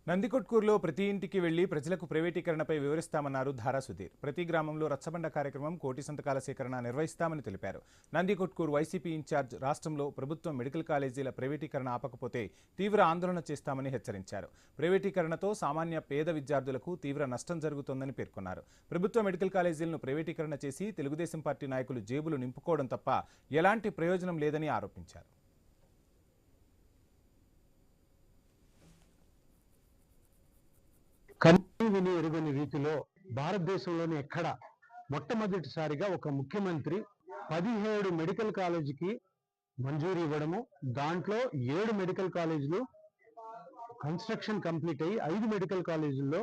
నందికొట్కూరులో ప్రతి ఇంటికి వెళ్లి ప్రజలకు ప్రైవేటీకరణపై వివరిస్తామన్నారు ధారా సుధీర్. ప్రతి గ్రామంలో రచ్చబండ కార్యక్రమం, కోటి సంతకాల సేకరణ నిర్వహిస్తామని తెలిపారు. నందికొట్కూరు వైసీపీ ఇన్ఛార్జ్ రాష్ట్రంలో ప్రభుత్వం మెడికల్ కాలేజీల ప్రైవేటీకరణ ఆపకపోతే తీవ్ర ఆందోళన చేస్తామని హెచ్చరించారు. ప్రైవేటీకరణతో సామాన్య పేద విద్యార్థులకు తీవ్ర నష్టం జరుగుతోందని పేర్కొన్నారు. ప్రభుత్వ మెడికల్ కాలేజీలను ప్రైవేటీకరణ చేసి తెలుగుదేశం పార్టీ నాయకులు జేబులు నింపుకోవడం తప్ప ఎలాంటి ప్రయోజనం లేదని ఆరోపించారు. కన్నీ విని ఎరుగని రీతిలో భారతదేశంలోని ఎక్కడ మొట్టమొదటిసారిగా ఒక ముఖ్యమంత్రి 17 మెడికల్ కాలేజీకి మంజూరు ఇవ్వడము, దాంట్లో 7 మెడికల్ కాలేజీలు కన్స్ట్రక్షన్ కంప్లీట్ అయ్యి 5 మెడికల్ కాలేజీల్లో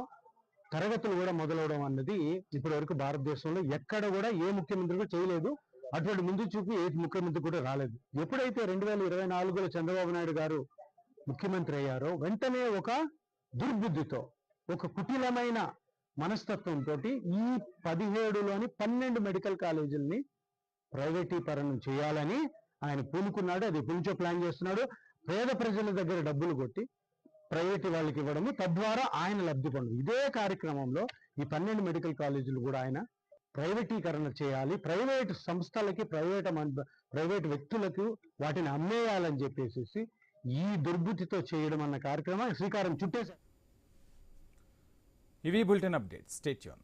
తరగతులు కూడా మొదలవడం అన్నది ఇప్పటి వరకు భారతదేశంలో ఎక్కడ కూడా ఏ ముఖ్యమంత్రి కూడా చేయలేదు. అటువంటి ముందు చూపు ఏ ముఖ్యమంత్రి కూడా రాలేదు. ఎప్పుడైతే 2024లో చంద్రబాబు నాయుడు గారు ముఖ్యమంత్రి అయ్యారో వెంటనే ఒక దుర్బుద్ధితో, ఒక కుటిలమైన మనస్తత్వంతో ఈ 17లోని 12 మెడికల్ కాలేజీలని ప్రైవేటీకరణ చేయాలని ఆయన పూనుకున్నాడు. అది ఎప్పటినుంచో ప్లాన్ చేస్తున్నాడు. పేద ప్రజల దగ్గర డబ్బులు కొట్టి ప్రైవేట్ వాళ్ళకి ఇవ్వడము, తద్వారా ఆయన లబ్ధి పొందు. ఇదే కార్యక్రమంలో ఈ 12 మెడికల్ కాలేజీలు కూడా ఆయన ప్రైవేటీకరణ చేయాలి, ప్రైవేట్ సంస్థలకి, ప్రైవేట్ వ్యక్తులకు వాటిని అమ్మేయాలని చెప్పేసి ఈ దుర్బుద్ధితో చేయడం అన్న కార్యక్రమం శ్రీకారం చుట్టేశారు. ఇవి బులెటిన్ అప్డేట్స్. Stay tune.